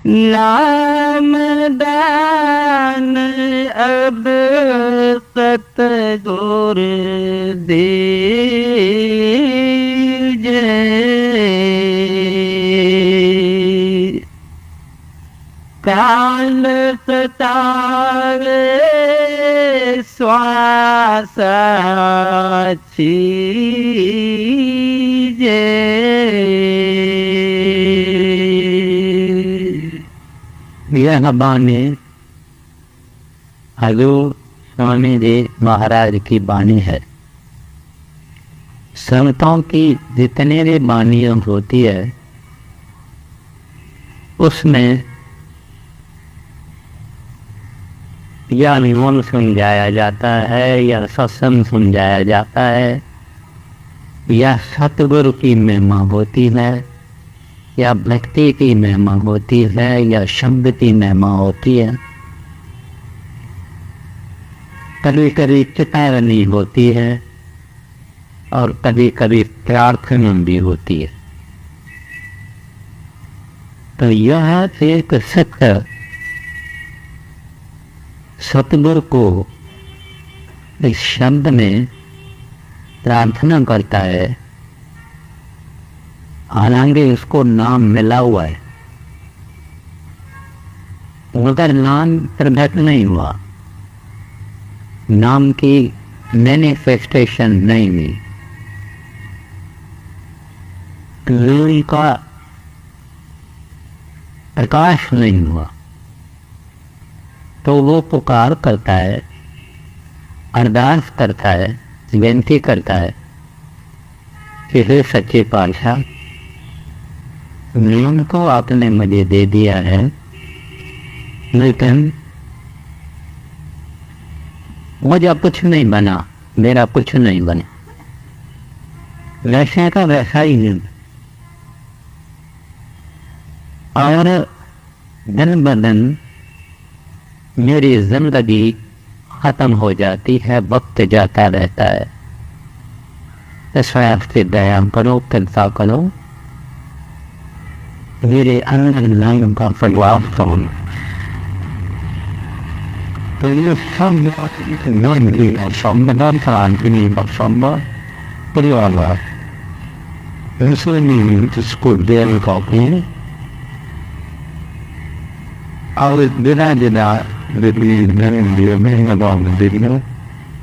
नामदान अब सतगुर दीजे। प्राण सतावे श्वास छीजे। यह बानी हजूर स्वामी जी महाराज की बानी है। संतों की जितने भी बानियां होती है उसमें या निमन समझाया जाता है या सत्संग समझाया जाता है या सतगुरु की महिमा होती है या भक्ति की महिमा होती है या शब्द की महिमा होती है। कभी कभी चेतावनी होती है और कभी कभी प्रार्थना भी होती है। तो यह एक सत्य सतगुरु को इस शब्द में प्रार्थना करता है, हालांकि उसको नाम मिला हुआ है मगर नाम प्रकट नहीं हुआ, नाम की मैनिफेस्टेशन नहीं हुई, नाम का प्रकाश नहीं हुआ। तो वो पुकार करता है, अरदास करता है, विनती करता है कि हे सच्चे पातशाह, नाम को आपने मुझे दे दिया है लेकिन मुझे कुछ नहीं बना, मेरा कुछ नहीं बना, वैसे का वैसा ही है। और दिन ब दिन मेरी जिंदगी खत्म हो जाती है, वक्त जाता रहता है। इस वजह से दया करो, कृपा करो, मेरे अंदर नाम का प्रभाव करो। तो ये सब संबंधन क्रांति परिवार इसको देर कॉपी और बिना बिना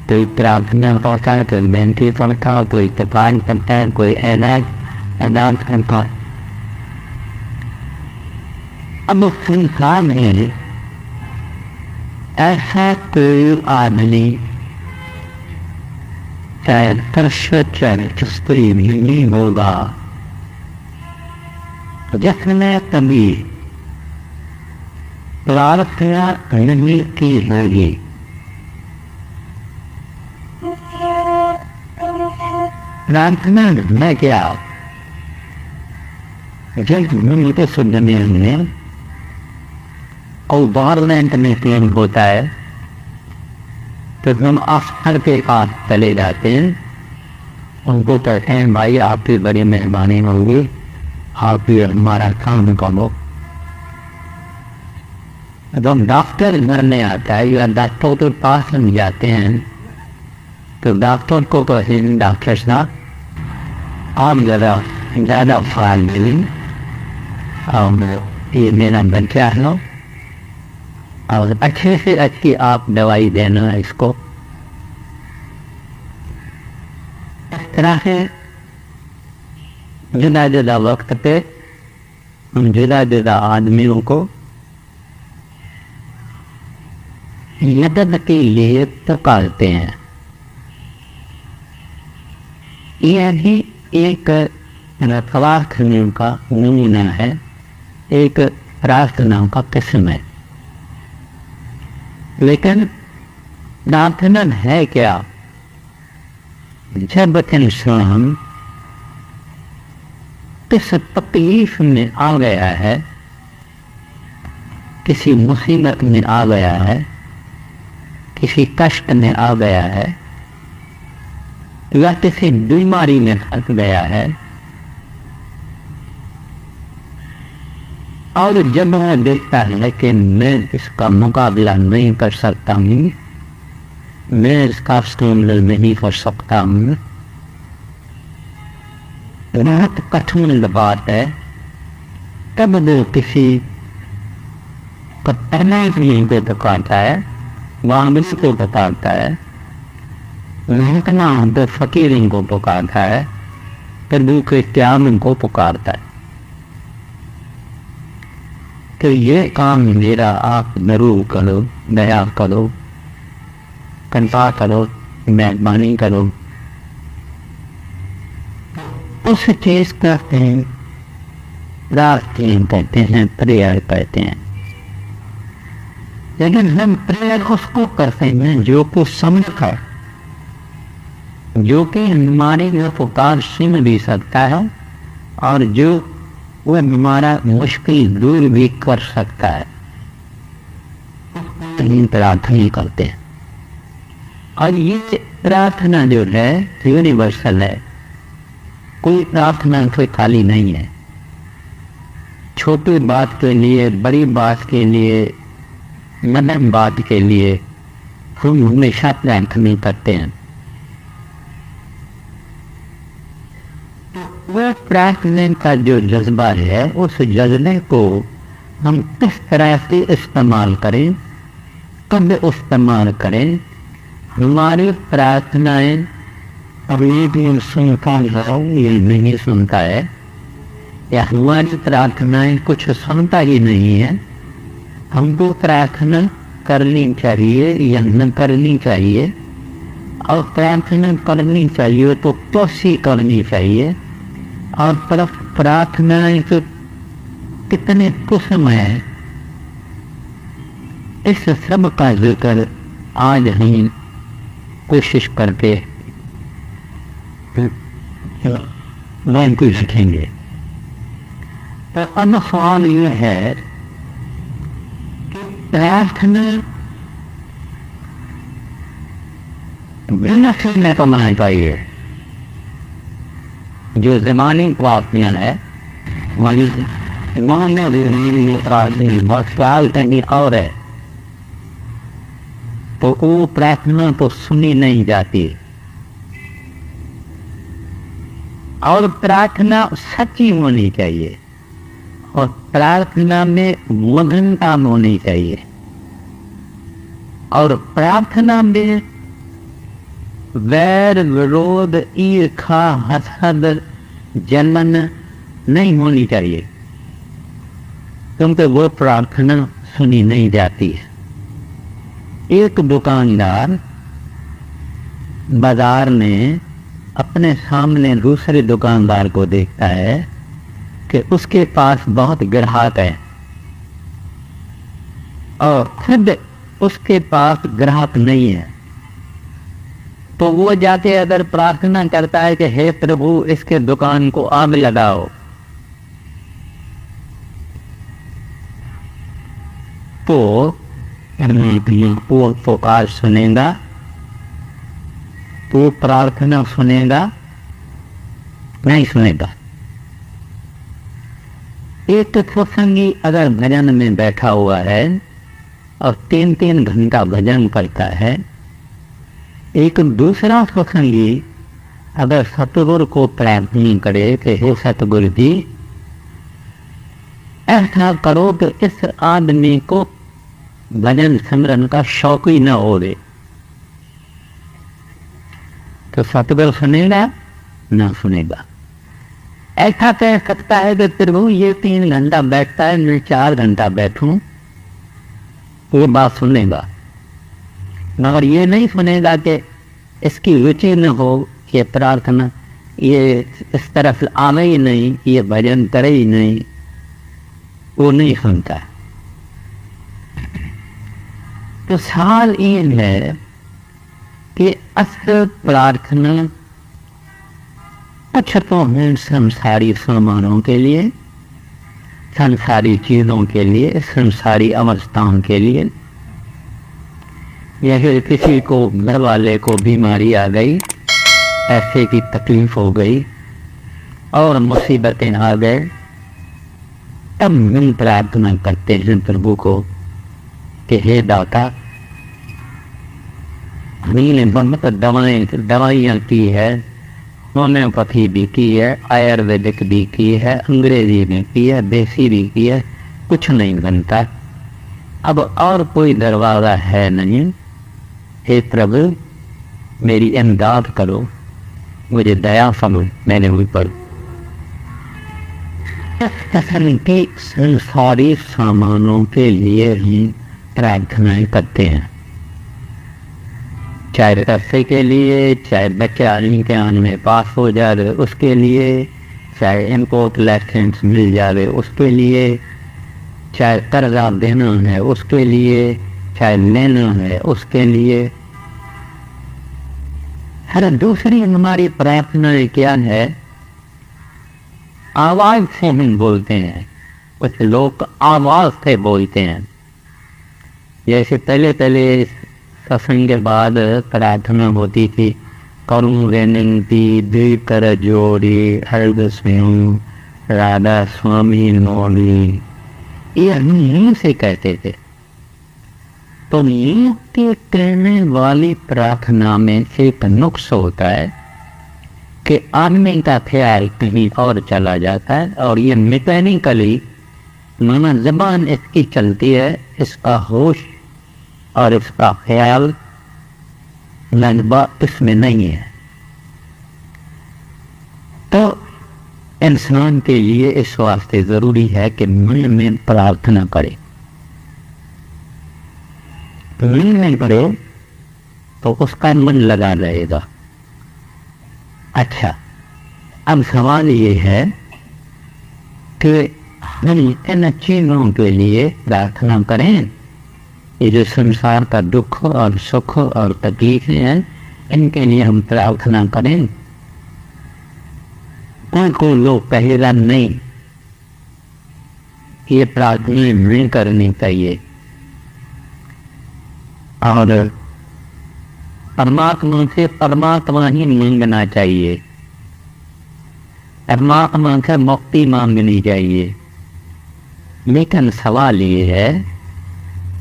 कोई प्रार्थना करता है, कोई बेनती करता है, कोई तपान करता है, कोई ऐलान करता है। अब संसार में ऐसा कोई आदमी चाहे चाहे स्त्री भी नहीं होगा जिसने कभी प्रार्थना नहीं की होगी। प्रार्थना में क्या जब मुझे सुनने में और गवर्नमेंट में क्लेम होता है तो हम अफसर के पास चले जाते हैं, उनको कहते हैं भाई आपकी बड़ी मेहरबानी होगी, आप ही हमारा काम करो। जब डॉक्टर घर में आता है या डॉक्टर के पास हम जाते हैं तो डॉक्टर को कहते हैं डॉक्टर साहब आप ज़्यादा फल मिलें और ये मेरा बच्चा है और अच्छे से अच्छी आप दवाई देना इसको। इस तरह से जुदा जुदा वक्त पे हम जुदा जुदा आदमियों को मदद के लिए पुकारते हैं। यह भी एक प्रार्थना का नमूना है, एक प्रार्थना का किस्म है। लेकिन प्रार्थना है क्या? जब इंसान किस तकलीफ में आ गया है, किसी मुसीबत में आ गया है, किसी कष्ट में आ गया है या किसी बीमारी में फंस गया है, और जब वह देखता है कि मैं इसका मुकाबला नहीं कर सकता हूँ, मैं इसका सामना नहीं कर सकता हूँ, बहुत कठिन बात है, तब वो किसी को पहले भी को बताता है, वहाँ भी को बताता है, महकना तो फकीर को पुकारता है, फिर वो क्रिश्चियन को पुकारता है कि ये काम मेरा आप जरूर करो, दया करो, कृपा करो, मेहरबानी करो। उस चीज करते हैं, प्रार्थना कहते हैं, प्रेयर कहते हैं। लेकिन हम प्रेयर उसको करते हैं जो कुछ समझ है, जो कि हमारे लिए पुकार सुन भी सकता है और जो वह हमारा मुश्किल दूर भी कर सकता है। प्रार्थना करते हैं और ये प्रार्थना जो है यूनिवर्सल है, कोई प्रार्थना कोई खाली नहीं है। छोटी बात के लिए, बड़ी बात के लिए, मध्यम बात के लिए हम हमेशा प्रार्थना करते हैं। वह प्रार्थना का जो जज्बा है, उस जज्बे को हम किस तरह से इस्तेमाल करें, कब इस्तेमाल करें। हमारी प्रार्थनाएं अभी भी सुनता है, ये नहीं सुनता है, या हमारी प्रार्थनाएं कुछ सुनता ही नहीं है। हमको प्रार्थना करनी चाहिए या न करनी चाहिए, और प्रार्थना करनी चाहिए तो कैसी करनी चाहिए, और प्रार्थनाएं तो कितने किस्म है, इस सब का जिक्र आज हम कोशिश करके मैं कुछ सीखेंगे। तो अब सवाल यह है कि प्रार्थना बिना सुनने को मानना चाहिए। जो ज़मानी वाक़ियाँ है वही मानने भी और है, तो वो प्रार्थना तो सुनी नहीं जाती, और प्रार्थना सच्ची होनी चाहिए, और प्रार्थना में मग्नता होनी चाहिए, और प्रार्थना में वैर विरोध ईर्खा हसद जलन नहीं होनी चाहिए, क्योंकि वो प्रार्थना सुनी नहीं जाती है। एक दुकानदार बाजार में अपने सामने दूसरे दुकानदार को देखता है कि उसके पास बहुत ग्राहक है और खुद उसके पास ग्राहक नहीं है, तो वो जाके अगर प्रार्थना करता है कि हे प्रभु इसके दुकान को आग लगाओ, तो वो पुकार सुनेगा, तो प्रार्थना सुनेगा नहीं सुनेगा। एक सत्संगी अगर भजन में बैठा हुआ है और 3-3 घंटा भजन करता है, एक दूसरा सत्संगी अगर सतगुरु को प्रार्थना करे कि हे सतगुरु जी ऐसा करो कि इस आदमी को भजन सिमरन का शौक ही न हो दे, तो सतगुरु सुनेगा ना सुनेगा। ऐसा कह सकता है कि प्रभु ये 3 घंटा बैठता है, मैं 4 घंटा बैठूं, वो बात सुनेगा, मगर ये नहीं सुनेगा कि इसकी रुचि न हो, ये प्रार्थना ये इस तरफ आवे ही नहीं, ये भजन करे ही नहीं, वो नहीं सुनता। तो सवाल ये है कि असल प्रार्थना अच्छा तो है संसारी सामानों के लिए, संसारी चीज़ों के लिए, संसारी अवस्थाओं के लिए, या फिर किसी को घर वाले को बीमारी आ गई, ऐसे की तकलीफ हो गई और मुसीबतें आ गए, तब हम प्रार्थना करते हैं प्रभु को कि हे दाता, हमने बहुत दवाइयाँ की है, होम्योपैथी भी की है, आयुर्वेदिक भी की है, अंग्रेजी भी की है, देसी भी की है, कुछ नहीं बनता। अब और कोई दरवाजा है नहीं। हे प्रभु, मेरी इमदाद करो, मुझे दया करो मेरे ऊपर। के संसारी सामानों के लिए ही प्रार्थनाएं करते हैं, चाहे पैसे के लिए, चाहे बच्चे इम्तिहान में पास हो जाए उसके लिए, चाहे इनको लाइसेंस मिल जाए उसके लिए, चाहे कर्जा देना है उसके लिए, चाहे लेना है उसके लिए। हर दूसरी हमारी प्रार्थना क्या है? आवाज से हम बोलते हैं, कुछ लोग आवाज से बोलते हैं। जैसे पहले सत्संग के बाद प्रार्थना होती थी, करूं विनती दिल कर जोड़ी, हृदय स्वयं राधा स्वामी नोड़ी, ये हम मुंह से कहते थे। तो मुंह के कहने वाली प्रार्थना में एक नुक्स होता है कि आदमी का ख्याल कहीं और चला जाता है, और ये मैकेनिकली माना जबान इसकी चलती है, इसका होश और इसका ख्याल लगभग इसमें नहीं है। तो इंसान के लिए इस वास्ते जरूरी है कि मन में प्रार्थना करे। मन में करे तो उसका मन लगा रहेगा। अच्छा, अब सवाल ये है कि हम इन चीजों के लिए प्रार्थना करें, ये जो संसार का दुख और सुख और तकलीफें हैं, इनके लिए हम प्रार्थना करें। कोई लोग कहेगा नहीं, ये प्रार्थना नहीं करनी चाहिए, और परमात्मा से परमात्मा ही मांगना चाहिए, परमात्मा से मुक्ति मांगनी चाहिए। लेकिन सवाल ये है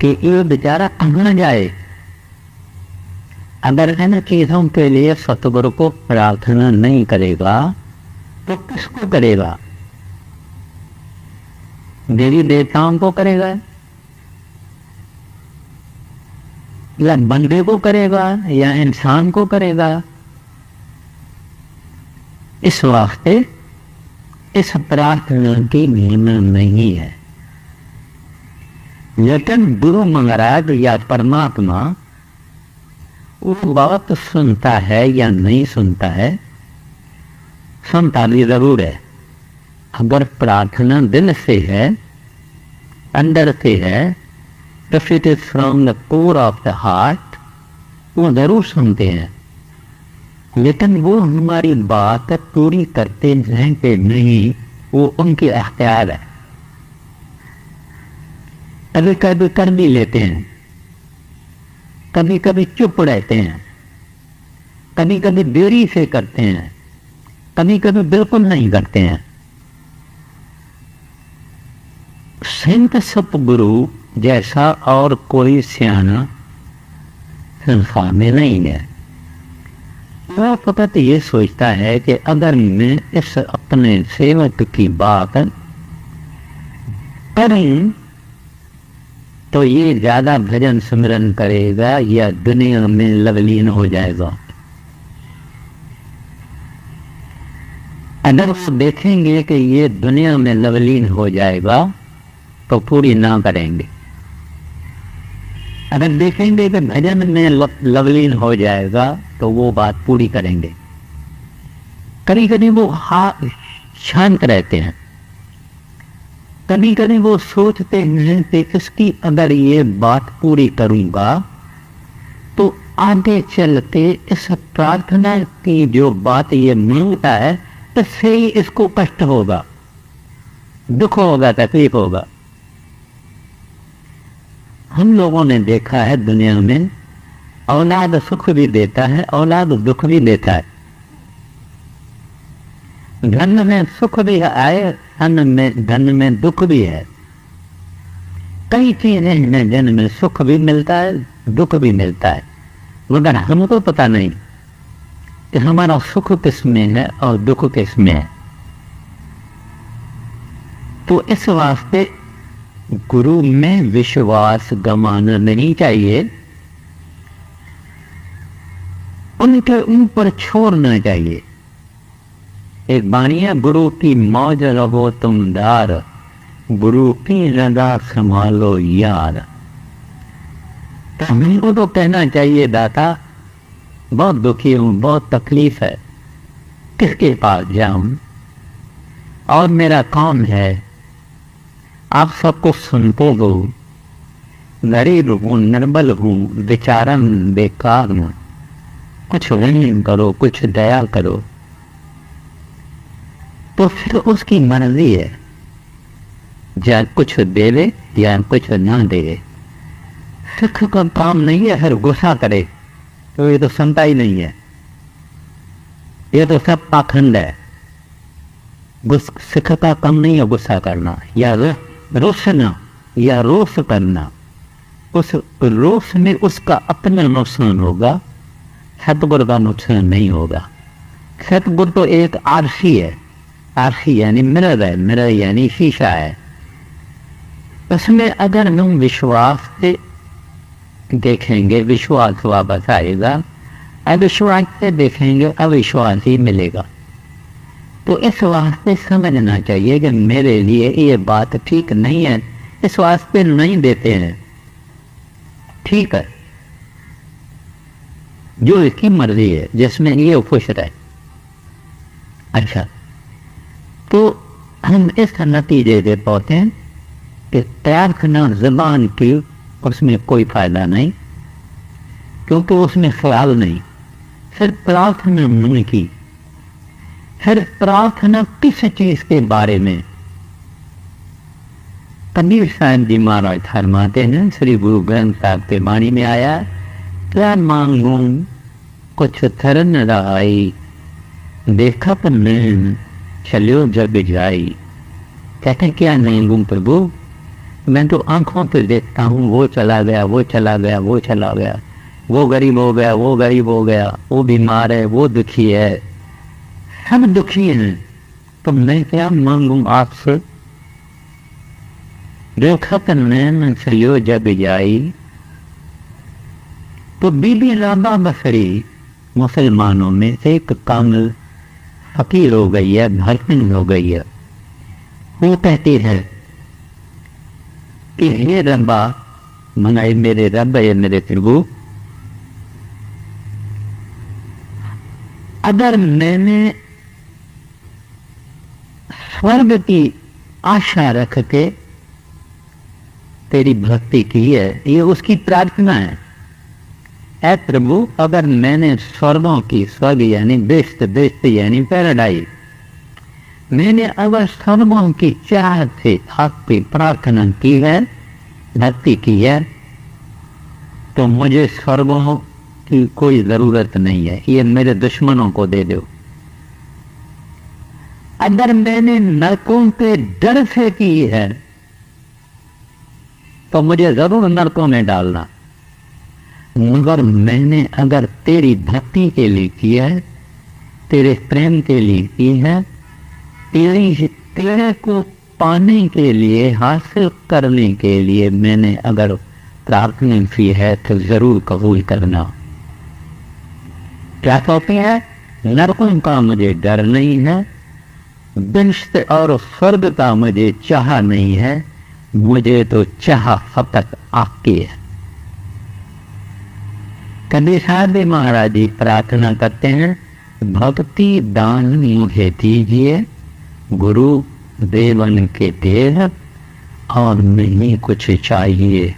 कि ये बेचारा कहाँ जाए? अगर इन चीजों के लिए सतगुरु को प्रार्थना नहीं करेगा तो किसको करेगा? देवी देवताओं को करेगा या बंदे को करेगा या इंसान को करेगा? इस वास्ते इस प्रार्थना की महिमा नहीं है। लेकिन गुरु महाराज या परमात्मा वो बात सुनता है या नहीं सुनता है? सुनता भी जरूर है। अगर प्रार्थना दिल से है, अंदर से है, if it is from the core of the heart, वो जरूर सुनते हैं। लेकिन वो हमारी बात पूरी करते हैं कि नहीं, वो उनकी अख्तियार है। कभी कभी कर भी लेते हैं, कभी कभी चुप रहते हैं, कभी कभी देरी से करते हैं, कभी कभी बिल्कुल नहीं करते हैं। संत सतगुरु जैसा और कोई सियाना संसार में नहीं है। वह फकत ये सोचता है कि अगर मैं इस अपने सेवक की बात करूं तो ये ज्यादा भजन सिमरन करेगा या दुनिया में लवलीन हो जाएगा। अगर वो देखेंगे कि ये दुनिया में लवलीन हो जाएगा तो पूरी ना करेंगे। अगर देखेंगे कि भजन में लवलीन हो जाएगा तो वो बात पूरी करेंगे। कभी कभी वो शांत रहते हैं, कभी कभी वो सोचते हैं कि इसकी अगर ये बात पूरी करूंगा तो आगे चलते इस प्रार्थना की जो बात ये मांगता है तो से ही इसको कष्ट होगा, दुख होगा, तकलीफ होगा। हम लोगों ने देखा है दुनिया में औलाद सुख भी देता है, औलाद दुख भी देता है। धन में सुख भी आए, धन में दुख भी है। कई चीजें हैं जिनमें सुख भी मिलता है, दुख भी मिलता है, मगर हमको पता नहीं कि हमारा सुख किस में है और दुख किस में है। तो इस वास्ते गुरु में विश्वास गंवाना नहीं चाहिए, उनके ऊपर छोड़ना चाहिए। एक बाणी है, गुरु की मौज रहो तुम दार, गुरु की रजा संभालो यार। तो हमको तो कहना चाहिए, दाता बहुत दुखी हूं, बहुत तकलीफ है, किसके पास जाऊं और मेरा काम है, आप सबको सुनते हो, गरीब हूं, निर्बल हूं, बेचारन बेकार हूं, कुछ रहम करो, कुछ दया करो। तो फिर उसकी मर्जी है, या कुछ देवे या कुछ ना देवे। सिख का काम नहीं है फिर गुस्सा करे, तो ये तो सुनता ही नहीं है, ये तो सब पाखंड है। सिख का काम नहीं है गुस्सा करना या रोसना या रोस करना। उस रोस में उसका अपना नुकसान होगा, सतगुरु का नुकसान नहीं होगा। सतगुरु तो एक आरसी है, आरसी यानी मिरर है, मिरर यानी शीशा है। उसमें अगर हम विश्वास से देखेंगे, विश्वास वापस आएगा, अविश्वास से देखेंगे अविश्वास ही मिलेगा। तो इस वास्ते समझना चाहिए कि मेरे लिए ये बात ठीक नहीं है, इस वास्ते नहीं देते हैं, ठीक है, जो इसकी मर्जी है, जिसमें ये खुश रहे। अच्छा, तो हम इस नतीजे से पहुंचे हैं कि त्याग करना ज़बान की, उसमें कोई फायदा नहीं, क्योंकि उसमें ख्याल नहीं। फिर प्रार्थना मन की, फिर प्रार्थना किस चीज के बारे में? कबीर साहब जी महाराज फरमाते हैं, श्री गुरु ग्रंथ साहब के वाणी में आया, क्या मांगू कुछ थर न रहाई, देखत नैन चलियो जग जाई। कहते क्या मांगू प्रभु, मैं तो आंखों से देखता हूँ, वो चला गया, वो चला गया, वो चला गया, वो गरीब हो गया, वो गरीब हो गया, वो बीमार है, वो दुखी है, सब दुखी हैं, तो मैं क्या मांगू आपसे? देखत नैन चलियो जग जाई। तो बीबी राबा बसरी मुसलमानों में से एक कामिल फकीर हो गई है, भरपिन हो गई है। वो कहती है कि हे रब्बा, मनाए मेरे रब, ये मेरे प्रभु, अगर मैंने स्वर्ग की आशा रख के तेरी भक्ति की है, ये उसकी प्रार्थना है। ऐ प्रभु, अगर मैंने स्वर्गों की, स्वर्ग यानी बेस्ट, बेस्ट यानी पैराडाइज, मैंने अगर स्वर्गों की चाह से आपकी प्रार्थना की है, भक्ति की है, तो मुझे स्वर्गों की कोई जरूरत नहीं है, ये मेरे दुश्मनों को दे दो। अगर मैंने नरकों के डर से की है, तो मुझे जरूर नरकों में डालना। मगर मैंने अगर तेरी भक्ति के लिए किया है, तेरे प्रेम के लिए की है, तेरे को पाने के लिए, हासिल करने के लिए मैंने अगर प्रार्थना की है, तो जरूर कबूल करना। क्या कहते हैं? नरकों का मुझे डर नहीं है, बिश्त और स्वर्ग का मुझे चाह नहीं है, मुझे तो चाह फकत आपकी है। कबीर साहब महाराज जी प्रार्थना करते हैं, भक्ति दान मुझे दीजिए, गुरु देवन के देह, और नहीं कुछ चाहिए।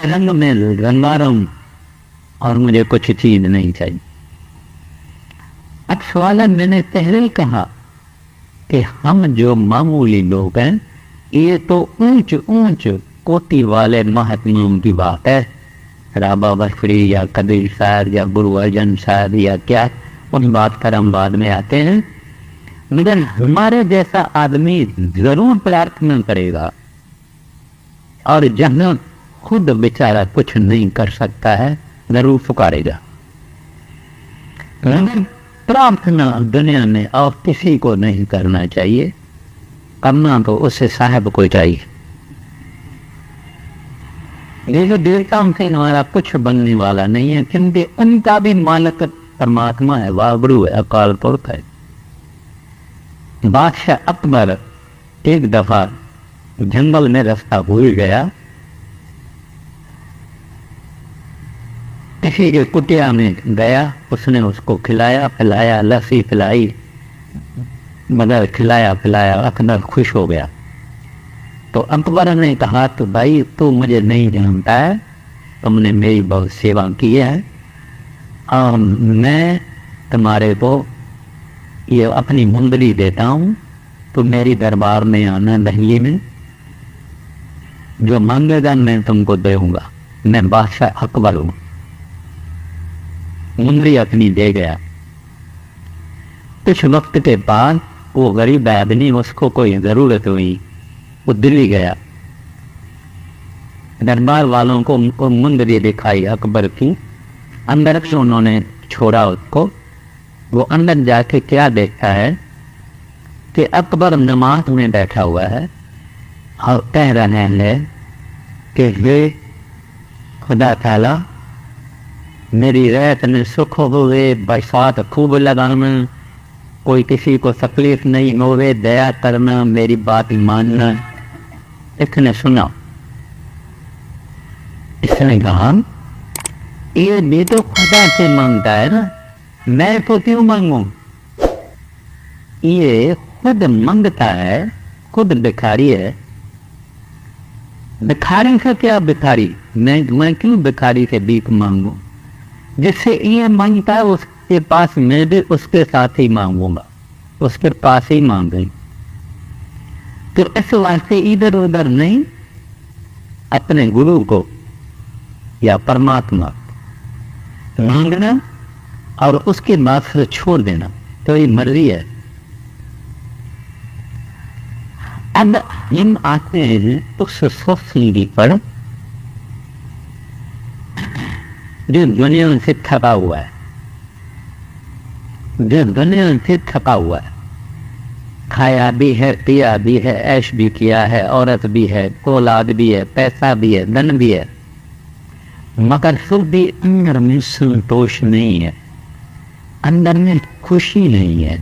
रंग में रंगा रहूं और मुझे कुछ चीज नहीं चाहिए। अब सवाल मैंने पहले कहा कि हम जो मामूली लोग हैं, ये तो ऊंच ऊंच कोटि वाले महात्माओं की बात है, राबा बसरी या कबीर साहब या गुरु अर्जन साहब या क्या, उन बात पर हम बाद में आते हैं। मगर हमारे जैसा आदमी जरूर प्रार्थना करेगा, और जहाँ खुद बेचारा कुछ नहीं कर सकता है जरूर पुकारेगा। मगर प्रार्थना दुनिया में और किसी को नहीं करना चाहिए, करना तो उससे साहब को चाहिए। ये जो देवताओं से हमारा कुछ बनने वाला नहीं है, क्योंकि उनका भी मालिक परमात्मा है, वागुरु है, अकाल पुरख है। बादशाह अकबर एक दफा जंगल में रास्ता भूल गया, किसी के कुटिया में गया, उसने उसको खिलाया पिलाया, लस्सी पिलाई, मगर खिलाया पिलाया, अकबर खुश हो गया। तो अकबर ने कहा, तो भाई तू मुझे नहीं जानता है, तुमने मेरी बहुत सेवा की है, और मैं तुम्हारे को ये अपनी मुंदरी देता हूँ, तो मेरी दरबार में आना दहली में, जो मांगेगा मैं तुमको दूंगा, मैं बादशाह अकबर हूँ। मुंदरी अपनी दे गया। कुछ वक्त के बाद वो गरीब आदमी, उसको कोई जरूरत हुई, वो दिल्ली गया, दरबार वालों को उनको मुंदरी दिखाई अकबर की, अंदर से उन्होंने छोड़ा उसको। वो अंदर जाके क्या देखता है कि अकबर नमाज में बैठा हुआ है और कह रहे हैं कि हे खुदा ताला, मेरी रात में सुख हुए, बरसात खूब लगाना, कोई किसी को तकलीफ नहीं होवे, दया करना, मेरी बात मानना। इसने सुना, इसने कहा ये भी तो खुदा से मांगता है ना, मैं तो क्यों मांगू? ये खुद मांगता है, खुद भिखारी है। भिखारी से क्या भिखारी, मैं क्यों भिखारी से भीख मांगू? जिससे ये मांगता है उसके पास मैं भी उसके साथ ही मांगूंगा, उसके पास ही मांगेंगे। तो इस वास्ते इधर उधर नहीं, अपने गुरु को या परमात्मा मांगना और उसके बाद से छोड़ देना, तो ये मर्जी है। अब हम आते हैं उस सोचने पर जो दुनिया से थका हुआ है, जो दुनिया से थका हुआ है, खाया भी है, पिया भी है, ऐश भी किया है, औरत भी है, औलाद भी है, पैसा भी है, धन भी है, मगर फिर भी अंदर में संतोष नहीं है, अंदर में खुशी नहीं है।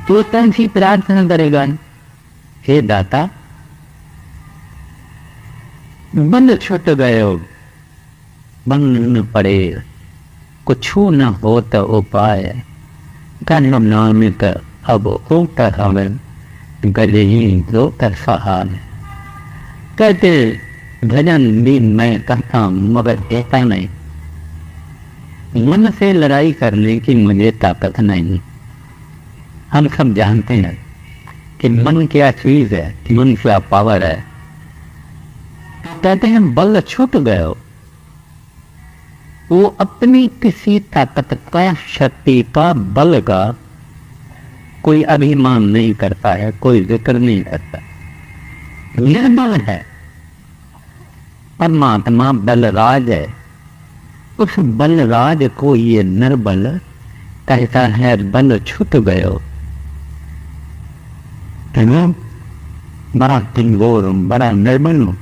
तो कैसी प्रार्थना करेगा, हे दाता बंद छूट गए हो, बंद न पड़े, कुछ न हो तो उपाय, कन्नो नामिक अब होकर हमें गले ही दो कर सहार। कहते भजन भी मैं करता हूँ मगर देता नहीं, मन से लड़ाई करने की मुझे ताकत नहीं। हम सब जानते हैं कि मन क्या चीज है, मन क्या पावर है। कहते हैं बल छूट गए हो, वो अपनी किसी ताकत का, शक्ति का, बल का कोई अभिमान नहीं करता है, कोई जिक्र नहीं करता, निर्बल है। परमात्मा बलराज है, उस बलराज को ये निर्बल कहता है बल छूट गए हो। बड़ा कमजोर, बड़ा निर्बल हूं।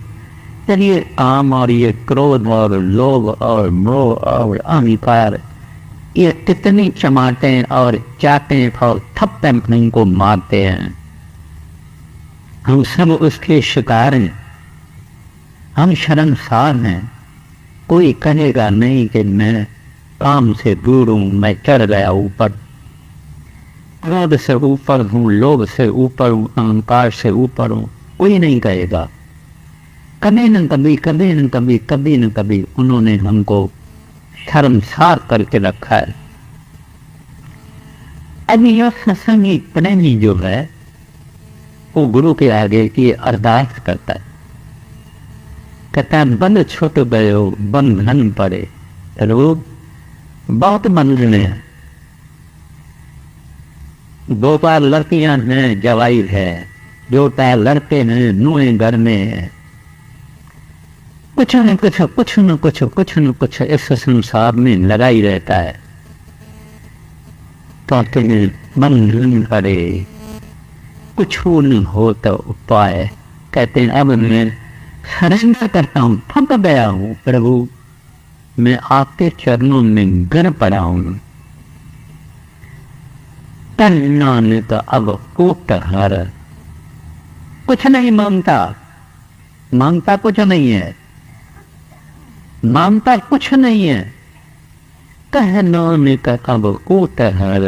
चलिए काम और ये क्रोध और लोभ और मोह और अहंकार, ये कितनी चमाटे और चाटे और थप्पे को मारते हैं। हम सब उसके शिकार हैं, हम शर्मसार हैं। कोई कहेगा नहीं कि मैं काम से दूर हूं, मैं चढ़ गया ऊपर, क्रोध से ऊपर हूं, लोभ से ऊपर हूं, अहंकार से ऊपर हूं, कोई नहीं कहेगा। कभी न कभी, कभी न कभी, कभी न कभी उन्होंने हमको शर्मसार करके रखा है। अब यह सत्संगी प्रेमी जो है वो गुरु के आगे की अरदास करता है, कहता है बंद छुट गयो बंधन पड़े। प्रभु बहुत बंधन है, 2 बार लड़कियां हैं, जवाई है, 2 टाइम लड़के हैं, नुए घर में है। कुछ न कुछ इस संसार में लगा ही रहता है। तो तुम्हें बंधन करे, कुछ न हो तो उपाय। कहते हैं अब मैं सरेंडर करता हूं, थक गया हूं प्रभु, मैं आपके चरणों में गिर पड़ा हूं। तन्नान तो अब कोट हर, कुछ नहीं मांगता, मांगता कुछ नहीं है, मांगता कुछ नहीं है। कहना में का अब कोट हर,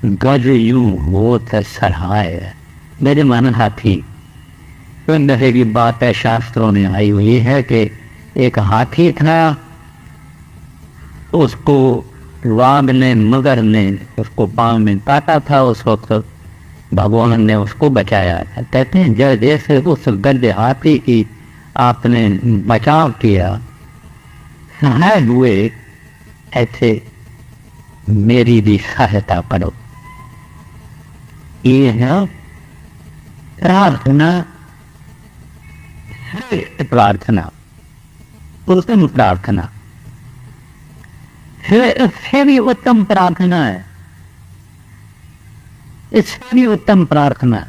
गज यूं हो तो सहाय। मेरे मन हाथी तरह की बात है, शास्त्रों में आई हुई है कि एक हाथी था, उसको वाघ ने, मगर ने उसको पांव में काटा था। उस वक्त भगवान ने उसको बचाया था। कहते हैं जब जैसे उस गड्ढे हाथी की आपने बचाव किया, सहाय हुए, ऐसे मेरी भी सहायता करो। ये है प्रार्थना, प्रार्थना, उत्तम प्रार्थना, इससे भी उत्तम प्रार्थना है, इससे भी उत्तम प्रार्थना।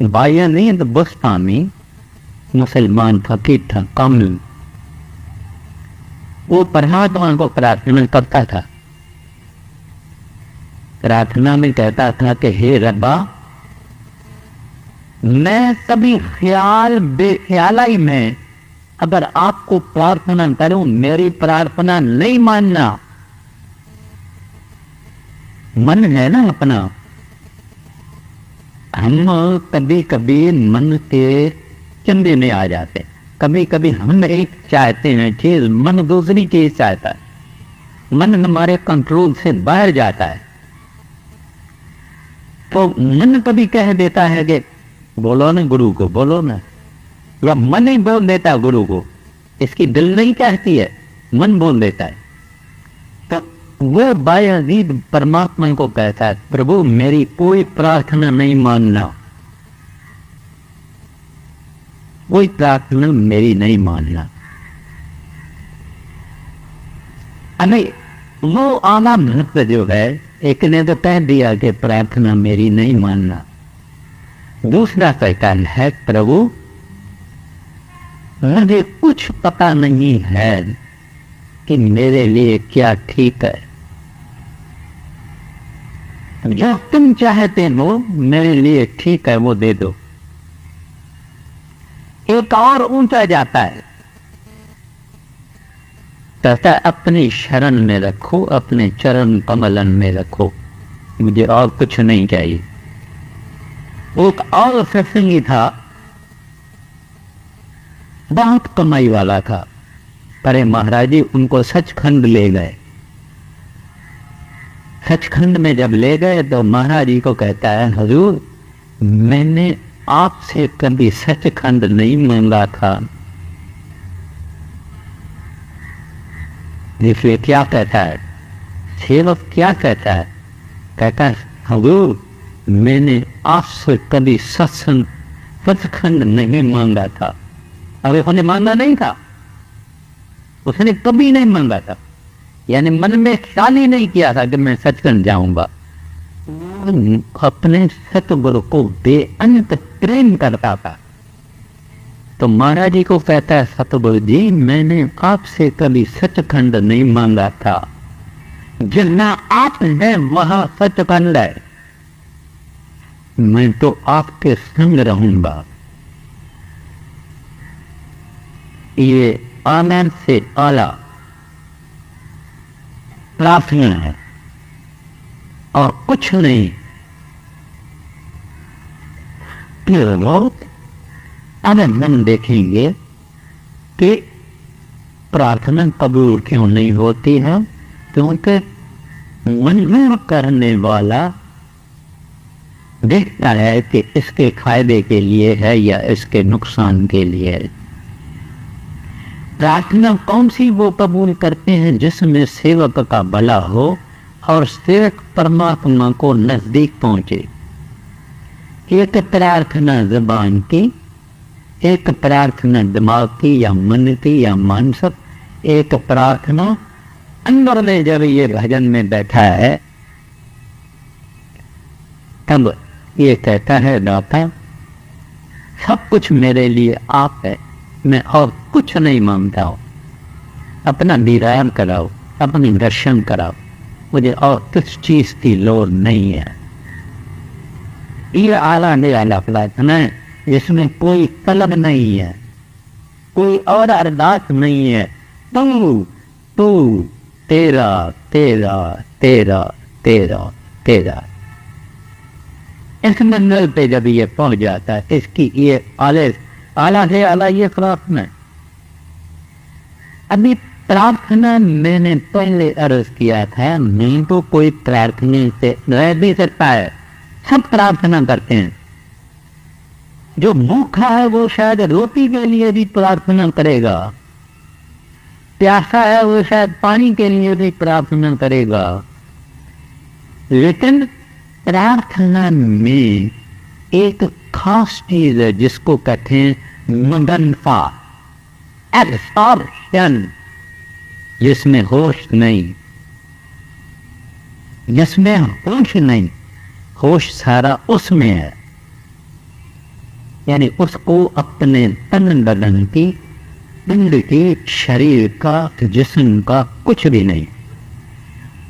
बाया नहीं तो बुस्तानी मुसलमान फकीर था, कमल, वो परमात्मा को प्रार्थना करता था। प्रार्थना में कहता था कि हे रब्बा, मैं कभी ख्याल बेख्यालाई में अगर आपको प्रार्थना करूं, मेरी प्रार्थना नहीं मानना। मन है ना अपना, हम कभी कभी मन के चंदे में आ जाते, कभी कभी हम एक चाहते हैं चीज, मन दूसरी चीज चाहता है, मन हमारे कंट्रोल से बाहर जाता है। तो मन कभी कह देता है कि बोलो ना गुरु को, बोलो ना, या मन ही बोल देता है गुरु को, इसकी दिल नहीं चाहती है, मन बोल देता है। तो वह बायजीद परमात्मा को कहता है, प्रभु मेरी कोई प्रार्थना नहीं मानना, कोई प्रार्थना मेरी नहीं मानना। अरे वो आला भक्त जो है, एक ने तो कह दिया कि प्रार्थना मेरी नहीं मानना, दूसरा कहता है प्रभु मुझे कुछ पता नहीं है कि मेरे लिए क्या ठीक है, जो तुम चाहते हो मेरे लिए ठीक है वो दे दो। एक और ऊंचा जाता है, कहता है अपनी शरण में रखो, अपने चरण कमलन में रखो, मुझे और कुछ नहीं चाहिए। एक और सत्संगी था, बहुत कमाई वाला था, पर महाराज जी उनको सचखंड ले गए। सचखंड में जब ले गए तो महाराज जी को कहता है, हुजूर मैंने आपसे कभी सचखंड नहीं मांगा था। इसलिए क्या कहता है सेवक, क्या कहता है, कहता है हुजूर मैंने आपसे कभी सचखंड नहीं मांगा था। अब उसने मांगा नहीं था, उसने कभी नहीं मांगा था, यानी मन में ख्याल ही नहीं किया था कि मैं सचखंड जाऊंगा। अपने सतगुरु को बेअंत प्रेम करता था। तो महाराज जी को कहता है, सतगुरु जी मैंने आपसे कभी सचखंड नहीं मांगा था, जितना आप है वहां सचखंड है, मैं तो आपके संग रहूंगा। ये आनंद से आला प्रार्थना है और कुछ नहीं। अब हम देखेंगे कि प्रार्थना कबूल क्यों नहीं होती है, क्योंकि मन में करने वाला देखता है कि इसके फायदे के लिए है या इसके नुकसान के लिए है। प्रार्थना कौन सी वो कबूल करते हैं जिसमें सेवक का भला हो और सेवक परमात्मा को नजदीक पहुंचे। एक प्रार्थना जबान की, एक प्रार्थना दिमाग की या मन की या मानसिक, एक प्रार्थना अंदर में जब ये भजन में बैठा है तब ये कहता है दाता सब कुछ मेरे लिए आप है, मैं और कुछ नहीं मांगता हूं, अपना दीदार कराओ, अपनी दर्शन कराओ, मुझे और किस चीज की लोड़ नहीं है। ये आला निराला प्रार्थना है जिसमें कोई तलब नहीं है, कोई और अरदास नहीं है। तू तेरा तेरा तेरा तेरा तेरा इस मंजिल पे जब ये पहुंच जाता है, इसकी ये आला से आला ये प्रार्थना है। अभी प्रार्थना मैंने पहले अर्ज किया था, नहीं तो कोई प्रार्थना से रह भी सकता है, सब प्रार्थना करते हैं। जो भूखा है वो शायद रोटी के लिए भी प्रार्थना करेगा, प्यासा है वो शायद पानी के लिए भी प्रार्थना करेगा, लेकिन प्रार्थना में एक खास चीज है जिसको कहते हैं मगनता, एब्सॉर्प्शन, जिसमें होश नहीं, जिसमें होश नहीं, होश सारा उसमें है। यानी उसको अपने तन बदन की, पिंड के, शरीर का, जिस्म का कुछ भी नहीं,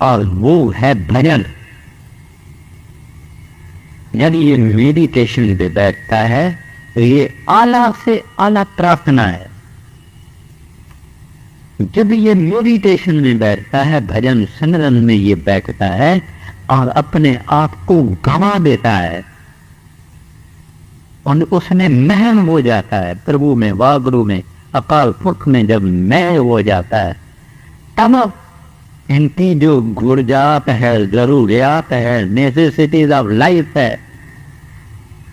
और वो है भजन। जब ये मेडिटेशन पे बैठता है तो ये आला से आला प्रार्थना है। जब ये मेडिटेशन में बैठता है, भजन सिमरन में ये बैठता है और अपने आप को गंवा देता है और उसमें महम हो जाता है, प्रभु में, वागुरु में, अकाल पुरख में जब मैं हो जाता है, तब इनकी जो गुर्जात है, जरूरियात है, नेसेसिटीज ऑफ लाइफ है,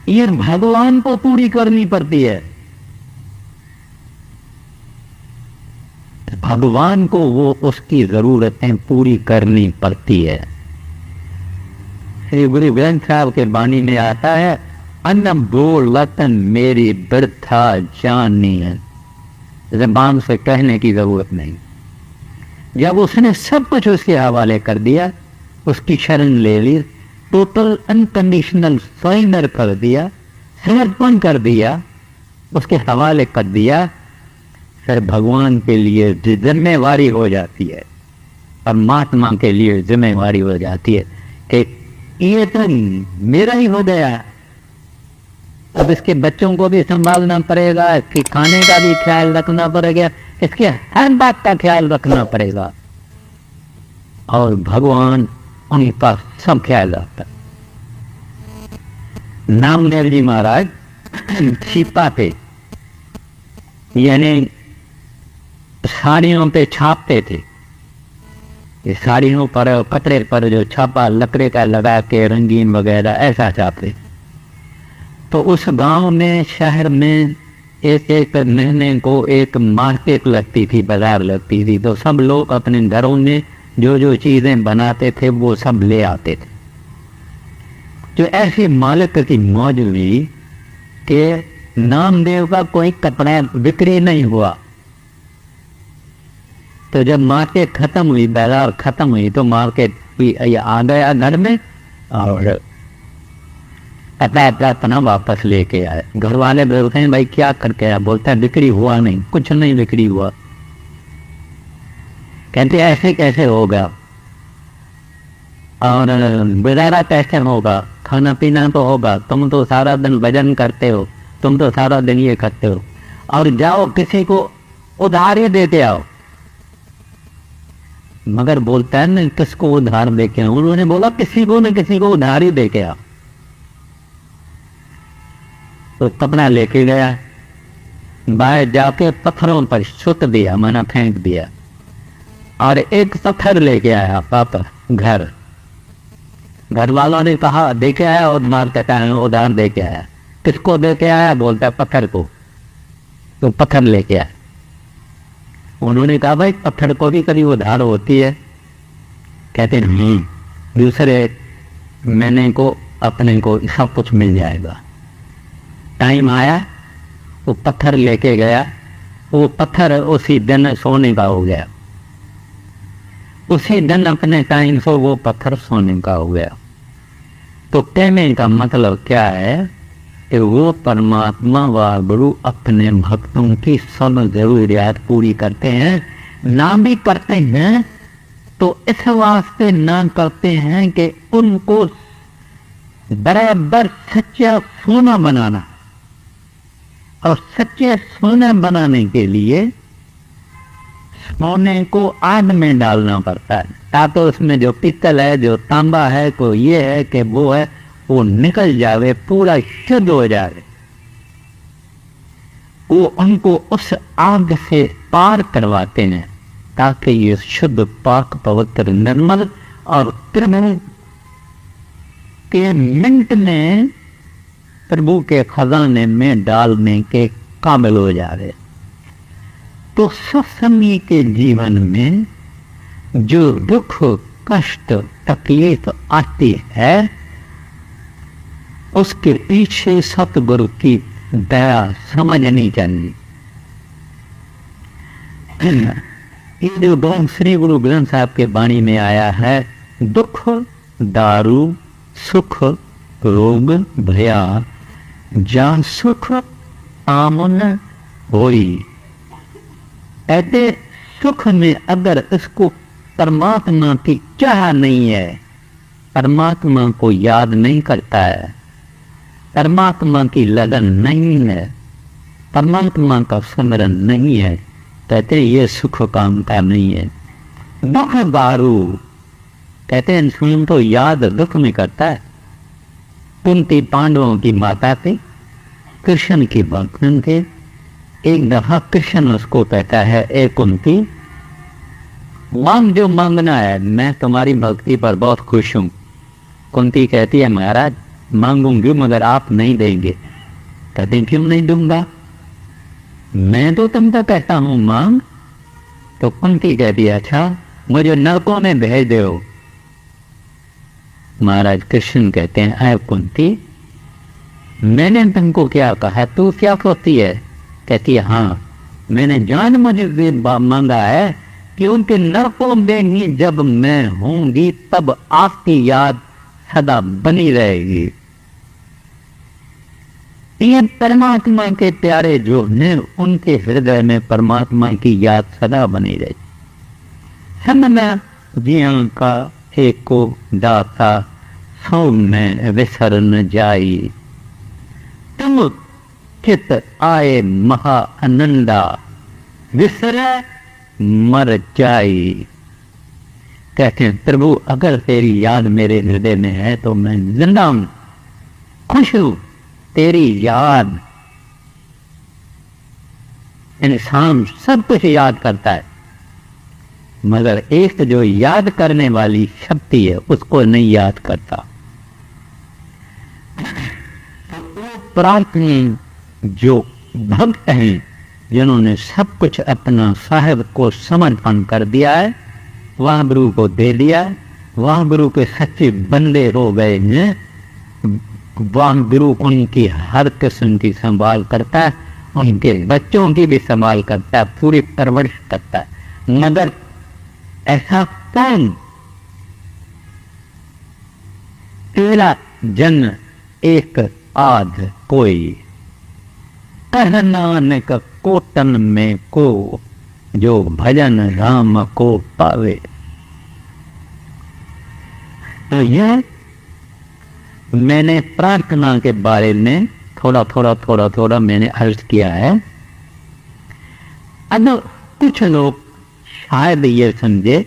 ये भगवान को पूरी करनी पड़ती है। भगवान को वो उसकी जरूरतें पूरी करनी पड़ती है। श्री गुरु ग्रंथ साहब के बानी में आता है, अन्न बोलतन मेरी वृथा जानी है, ज़बान से कहने की जरूरत नहीं। जब उसने सब कुछ उसके हवाले कर दिया, उसकी शरण ले ली, टोटल अनकंडीशनल सरेंडर कर दिया, समर्पण कर दिया, उसके हवाले कर दिया, फिर भगवान के लिए जिम्मेवारी हो जाती है, परमात्मा के लिए जिम्मेवारी हो जाती है कि ये तो मेरा ही हो गया, अब इसके बच्चों को भी संभालना पड़ेगा, इसके खाने का भी ख्याल रखना पड़ेगा, इसके हर बात का ख्याल रखना पड़ेगा, और भगवान उनका सब ख्याल रखता। नामदेव जी महाराज छिपा पे यानी साड़ियों पे छापते थे, ये साड़ियों पर और कपड़े पर जो छापा लकड़े का लगा के रंगीन वगैरह ऐसा छापते। तो उस गांव में, शहर में एक एक महीने को एक मार्केट लगती थी, बाजार लगती थी, तो सब लोग अपने घरों में जो जो चीजें बनाते थे वो सब ले आते थे। जो ऐसी मालिक की मौज हुई कि नामदेव का कोई कपड़ा बिक्री नहीं हुआ। तो जब मार्केट खत्म हुई, बाजार खत्म हुई, तो मार्केट भी आ गया घर में और अपना वापस लेके आए। घर वाले बोलते हैं भाई क्या करके आया? बोलता है बिक्री हुआ नहीं, कुछ नहीं बिक्री हुआ। कहते ऐसे कैसे होगा और गुजारा कैसे होगा, खाना पीना तो होगा, तुम तो सारा दिन भजन करते हो, तुम तो सारा दिन ये करते हो, और जाओ किसी को उधार देते आओ। मगर बोलता है न किसको उधार दे के आओ? उन्होंने बोला किसी को न किसी को उधार ही दे के आओ। तो कपड़ा लेके गया, बाहर जाके पत्थरों पर सुत दिया, मना फेंक दिया, और एक पत्थर लेके आया वापस घर। घर वालों ने कहा दे के आया, और मार कहता है उधार दे के आया। किसको दे के आया? बोलता है पत्थर को। तो पत्थर लेके आया। उन्होंने कहा भाई पत्थर को भी कभी उधार होती है? कहते नहीं, दूसरे मैंने को अपने को सब कुछ मिल जाएगा। टाइम आया, वो पत्थर लेके गया, वो पत्थर उसी दिन सोने का हो गया। उसी दिन अपने टाइम से वो पत्थर सोने का हो गया। तो कहने का मतलब क्या है कि वो परमात्मा व गुरु अपने भक्तों की सब जरूरियात पूरी करते हैं। ना भी करते हैं तो इस वास्ते ना करते हैं कि उनको बराबर सच्चा सोना बनाना, और सच्चे सोना बनाने के लिए सोने को आग में डालना पड़ता है, ताकि उसमें जो पित्तल है, जो तांबा है, को ये है कि वो है, वो निकल जावे, पूरा शुद्ध हो जावे। वो उनको उस आग से पार करवाते हैं ताकि ये शुद्ध, पाक, पवित्र, निर्मल और प्रभु के मिनट में प्रभु के खजाने में डालने के काबिल हो जावे। तो सत्संगी के जीवन में जो दुख, कष्ट, तकलीफ आती है, उसके पीछे सतगुरु की दया समझनी चाहिए। ये जो श्री गुरु ग्रंथ साहब के वाणी में आया है, दुख दारू सुख रोग भया जा सुख आमन होई। ऐसे सुख में अगर इसको परमात्मा की चाह नहीं है, परमात्मा को याद नहीं करता है, परमात्मा की लगन नहीं है, परमात्मा का स्मरण नहीं है, कहते ये सुख कामता नहीं है। दुख दारू कहते हैं स्वयं तो याद दुख में करता है। कुंती पांडवों की माता थी, कृष्ण की भक्तन थे। एक दफा कृष्ण उसको कहता है, ए कुंती, मांग जो मांगना है, मैं तुम्हारी भक्ति पर बहुत खुश हूं। कुंती कहती है, महाराज मांगूंगी मगर आप नहीं देंगे। कहते क्यों नहीं दूंगा, मैं तो तुमसे कहता हूं मांग। तो कुंती कहती है, अच्छा मुझे नरकों में भेज दो। महाराज कृष्ण कहते हैं, अय कुंती, मैंने तुमको क्या कहा, तू क्या सोचती है? कहती है, हाँ मैंने जान मुझे मांगा है कि उनके नरकों में ही जब मैं होंगी तब आपकी याद सदा बनी रहेगी। ये परमात्मा के प्यारे जो हैं, उनके हृदय में परमात्मा की याद सदा बनी रहेगी। सब में जियां का एक को दाता सौ में विसर न जाई, तुम चित आए महा आनंदा विसरे मर जाई। कहते हैं प्रभु अगर तेरी याद मेरे हृदय में है तो मैं जिंदा हूं, खुश हूं। तेरी याद, इंसान सब कुछ याद करता है मगर एक जो याद करने वाली शक्ति है उसको नहीं याद करता। प्रार्थना जो भक्त हैं, जिन्होंने सब कुछ अपना साहिब को समर्पण कर दिया है, वह गुरु को दे दिया है, वह गुरु के सच्चे बंदे हो गए हैं। वह गुरु उनकी हर किस्म की संभाल करता है, उनके बच्चों की भी संभाल करता है, पूरी परवरिश करता है। मगर ऐसा कौन, तेरा जन एक आध कोई, कह नानक कोटन में को, जो भजन राम को पावे। तो यह मैंने प्रार्थना के बारे में थोड़ा मैंने अर्ज किया है। अब कुछ लोग शायद ये समझे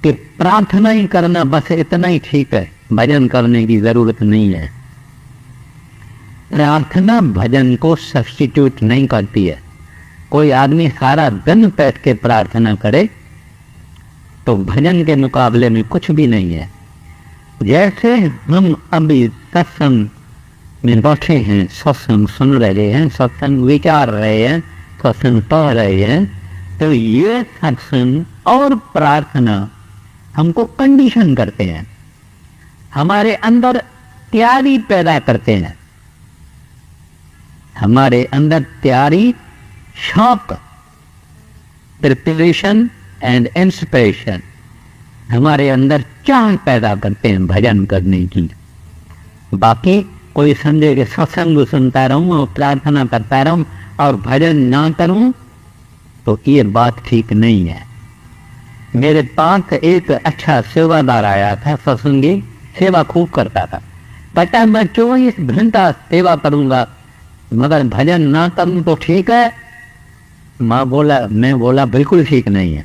कि प्रार्थना ही करना बस इतना ही ठीक है, भजन करने की जरूरत नहीं है। प्रार्थना भजन को सब्स्टिट्यूट नहीं करती है। कोई आदमी सारा दिन बैठ के प्रार्थना करे तो भजन के मुकाबले में कुछ भी नहीं है। जैसे हम अभी सत्संग में बैठे हैं, सत्संग सुन रहे हैं, सत्संग विचार रहे हैं, सत्संग पढ़ रहे हैं तो ये सत्संग और प्रार्थना हमको कंडीशन करते हैं, हमारे अंदर तैयारी पैदा करते हैं, हमारे अंदर तैयारी, शौक, प्रिपरेशन एंड इंस्पिरेशन, हमारे अंदर चाह पैदा करते हैं भजन करने की। बाकी कोई समझे कि सत्संग सुनता रहूं और प्रार्थना करता रहूं और भजन ना करूं तो ये बात ठीक नहीं है। मेरे पास एक अच्छा सेवादार आया था, सत्संगी, सेवा खूब करता था। पता मैं 24 घंटा सेवा करूंगा मगर भजन ना करूं तो ठीक है? मैं बोला बिल्कुल ठीक नहीं है।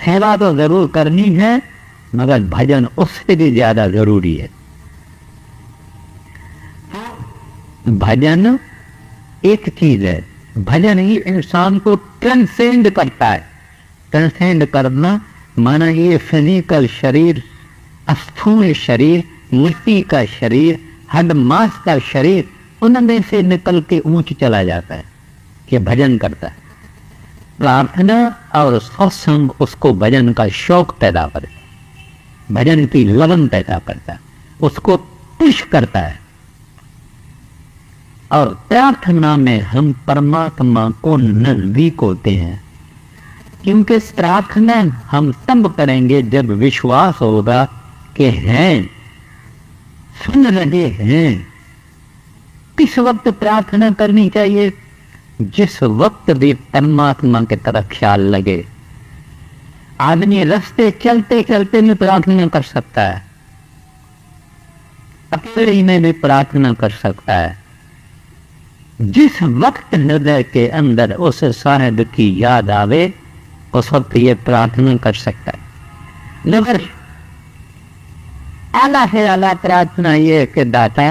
सेवा तो जरूर करनी है मगर भजन उससे भी ज्यादा जरूरी है। भजन एक चीज है, भजन ही इंसान को ट्रांसेंड करता है। ट्रांसेंड करना माना ये फिजिकल शरीर, स्थूल शरीर, मिट्टी का शरीर, हड मांस का शरीर, उनमें से निकल के ऊंच चला जाता है, ये भजन करता है। प्रार्थना और सत्संग उसको भजन का शौक पैदा करता है, भजन की लगन पैदा करता है, उसको पुश करता है। और प्रार्थना में हम परमात्मा को नजदीक होते हैं, क्योंकि प्रार्थना हम तब करेंगे जब विश्वास होगा कि हैं, सुन रहे हैं। किस वक्त प्रार्थना करनी चाहिए? जिस वक्त भी परमात्मा की तरफ ख्याल लगे। आदमी रास्ते चलते चलते में प्रार्थना कर सकता है, अकेले में भी प्रार्थना कर सकता है। जिस वक्त हृदय के अंदर उस साहिब की याद आवे उस वक्त ये प्रार्थना कर सकता है। मगर आला से आला प्रार्थना ये कि दाता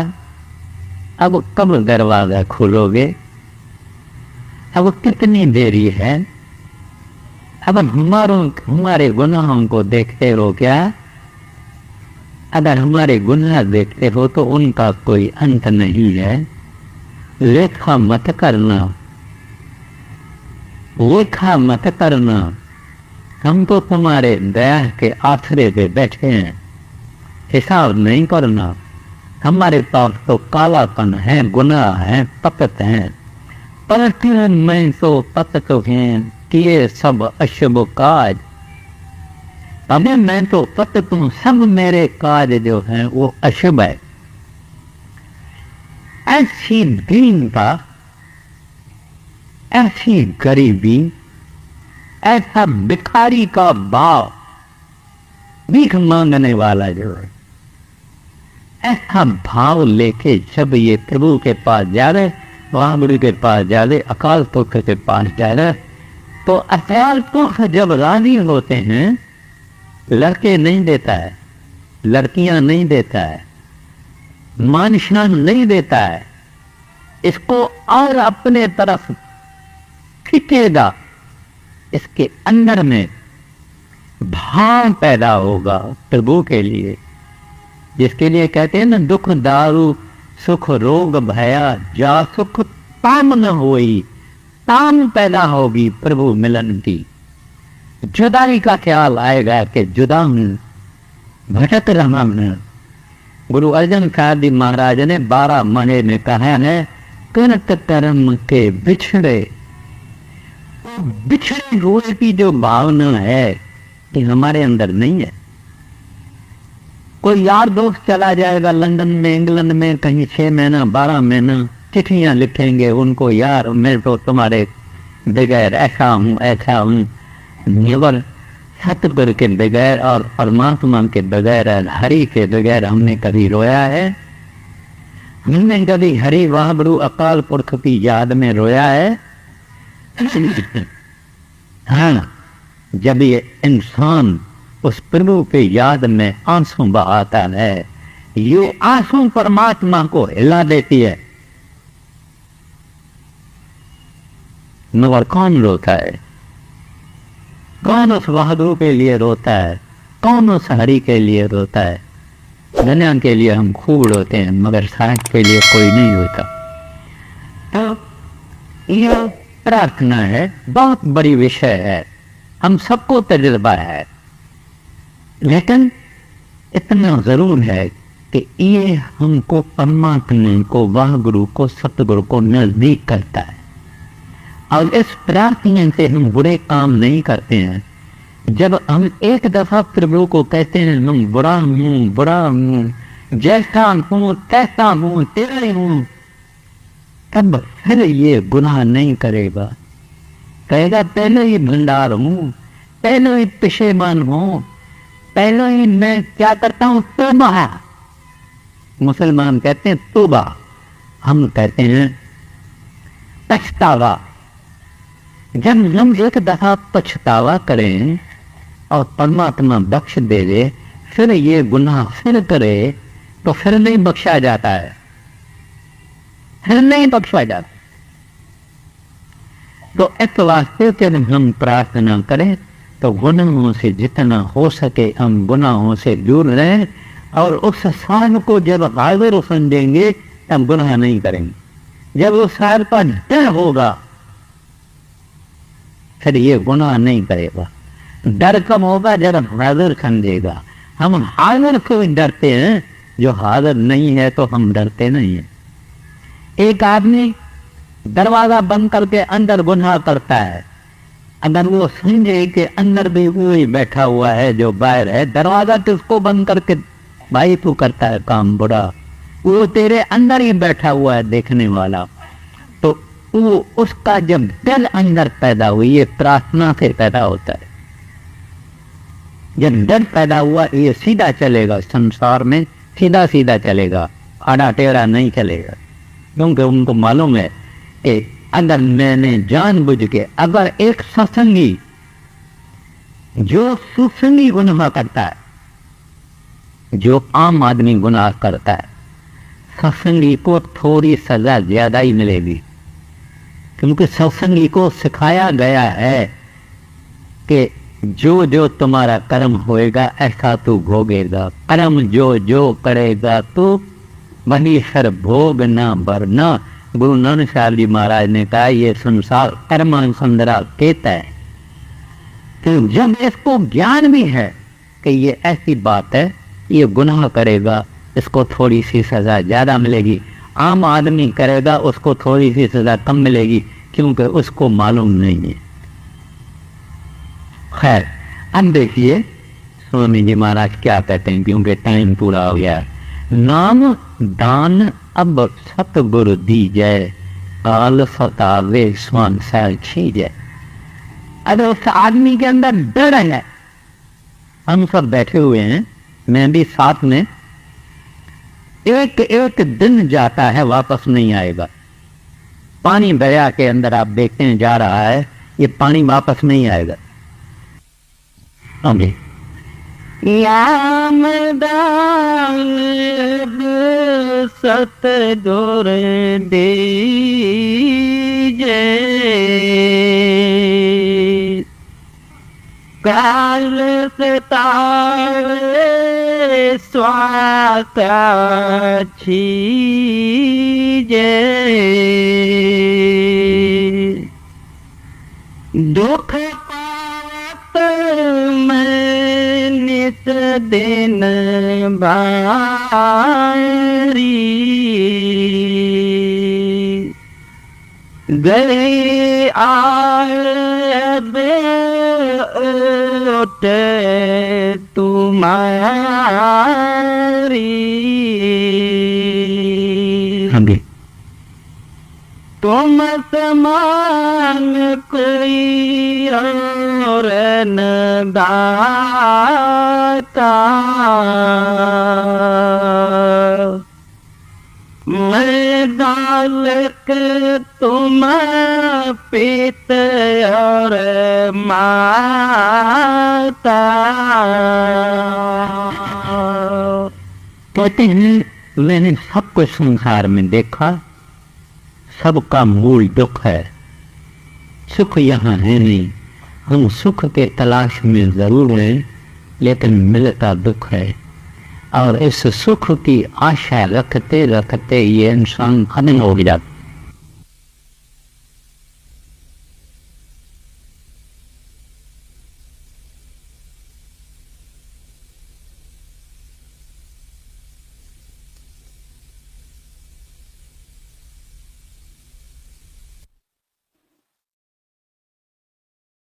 अब कब दरवाजा खोलोगे, अब कितनी देरी है, अब हमारे गुनाहों को देखते हो क्या? अगर हमारे गुनाह देखते हो तो उनका कोई अंत नहीं है। लेखा मत करना, लेखा मत करना, हम तो तुम्हारे दया के आसरे पे बैठे हैं, हिसाब नहीं करना। हमारे पास तो कालापन है, गुनाह है, पतत है, पर मैं तो पतत हैं किए सब अशुभ काज। अबे मैं तो पतत हूं, सब मेरे काज जो हैं वो अशुभ है। ऐसी दीनता, ऐसी गरीबी, ऐसा भिखारी का भाव, भीख मांगने वाला जो है, ऐसा भाव लेके जब ये प्रभु के पास जा रहे, महागुरु के पास जा रहे, अकाल पुरख के पास जा रहे, तो अकाल पुरख जब राजी होते हैं, लड़के नहीं देता है, लड़कियां नहीं देता है, मान शान नहीं देता है, इसको और अपने तरफ खींचेगा। इसके अंदर में भाव पैदा होगा प्रभु के लिए, जिसके लिए कहते हैं ना, दुख दारू सुख रोग भया जा सुख ताम न होई, ताम पैदा होगी प्रभु मिलन की। जुदाई का ख्याल आएगा कि जुदा हूं, भटक रहा हूं। गुरु अर्जन साहब जी महाराज ने 12 महीने में कहा है, करत कर्म के बिछड़े, बिछड़े हुए की जो भावना है कि हमारे अंदर नहीं है। कोई यार दोस्त चला जाएगा लंदन में, इंग्लैंड में, कहीं 6 महीना 12 महीना चिट्ठियां लिखेंगे उनको, यार मैं तो तुम्हारे बगैर ऐसा हूं, ऐसा हूं। मगर सतगुरु के बगैर और परमात्मा के बगैर, हरि के बगैर हमने कभी रोया है? हमने कभी हरि वाहगुरु अकाल पुरख की याद में रोया है? हाँ, जब ये इंसान उस प्रभु के याद में आंसू बहाता है, ये आंसू परमात्मा को हिला देती है। मगर कौन रोता है? कौन उस बहादुर के लिए रोता है? कौन उस हरि के लिए रोता है? दुनिया के लिए हम खूब रोते हैं, मगर साहब के लिए कोई नहीं रोता। तो यह प्रार्थना है, बहुत बड़ी विषय है, हम सबको तजुर्बा है, लेकिन इतना जरूर है कि ये हमको परमात्मा को, वाहगुरु को, सतगुरु को नजदीक करता है। और इस प्रार्थना से हम बुरे काम नहीं करते हैं। जब हम एक दफा प्रभु को कहते हैं हम बुरा हूँ, जैसा हूँ तैसा हूँ, तेरा ही हूँ, तब फिर ये गुनाह नहीं करेगा। कहेगा पहले ही भंडार हूँ, पहले ही पेशेमान हूँ, पहले ही मैं क्या करता हूँ, तौबा। मुसलमान कहते हैं तौबा, हम कहते हैं पछतावा। जब हम एक दफा पछतावा करें और परमात्मा बख्श दे दे, फिर ये गुनाह फिर करे तो फिर नहीं बख्शा जाता है, फिर नहीं बख्शा जाता। तो इस वास्ते जब हम प्रार्थना करें तो गुनाहों से जितना हो सके हम गुनाहों से दूर रहें, और उस साल को जब हाजिर समझेंगे तब गुनाह नहीं करेंगे। जब उस साल का डर होगा फिर ये गुनाह नहीं करेगा। डर कब होगा? जब हाजिर समझेगा। हम हाजिर क्यों डरते हैं? जो हाजिर नहीं है तो हम डरते नहीं हैं। एक आदमी दरवाजा बंद करके अंदर गुनाह करता है, अगर वो समझे कि अंदर भी वही बैठा हुआ है जो बाहर है, दरवाजा किसको बंद करके भाई तू करता है काम बुरा, वो तेरे अंदर ही बैठा हुआ है देखने वाला, तो वो उसका जब दिल अंदर पैदा हुई, ये प्रार्थना से पैदा होता है। जब डर पैदा हुआ ये सीधा चलेगा, संसार में सीधा सीधा चलेगा, आड़ा टेढ़ा नहीं चलेगा, क्योंकि उनको मालूम है कि अगर मैंने जानबूझ के, अगर एक सत्संगी जो सुसंगी गुनाह करता है, जो आम आदमी गुनाह करता है, सत्संगी को थोड़ी सजा ज्यादा ही मिलेगी, क्योंकि सत्संगी को सिखाया गया है कि जो जो तुम्हारा कर्म होएगा ऐसा तू भोगेगा, कर्म जो जो करेगा तू वही सर भोग ना भरना। गुरु नानक साहब जी महाराज ने कहा ये संसार कर्म संदरा कहता है। तो जब इसको ज्ञान भी है कि ये ऐसी बात है, ये गुनाह करेगा इसको थोड़ी सी सजा ज्यादा मिलेगी, आम आदमी करेगा उसको थोड़ी सी सजा कम मिलेगी, क्योंकि उसको मालूम नहीं है। खैर, अब देखिए स्वामी जी महाराज क्या कहते हैं, क्योंकि टाइम पूरा हो गया। नाम दान अब सतगुरु दी जय, काल सतावे स्वान साक्षी जय। अरे उस आदमी के अंदर डर है। हम सब बैठे हुए हैं, मैं भी साथ में, एक एक दिन जाता है वापस नहीं आएगा। पानी दरिया के अंदर आप देखते हैं जा रहा है, ये पानी वापस नहीं आएगा। अभी सतगुर दीजे काल सतावे स्वाक्षी जय। दुख पावत मैं नित दिन बारी, गए आब उठे तुम्हारी, तुम समान कोई और न दाता, मैं बालक तुम पित और माता। कहते हैं मैंने सब कुछ संसार में देखा, सबका मूल दुख है, सुख यहाँ है नहीं। हम सुख के तलाश में जरूर हैं, लेकिन मिलता दुख है, और इस सुख की आशा रखते रखते ये इंसान खत्म हो जाता।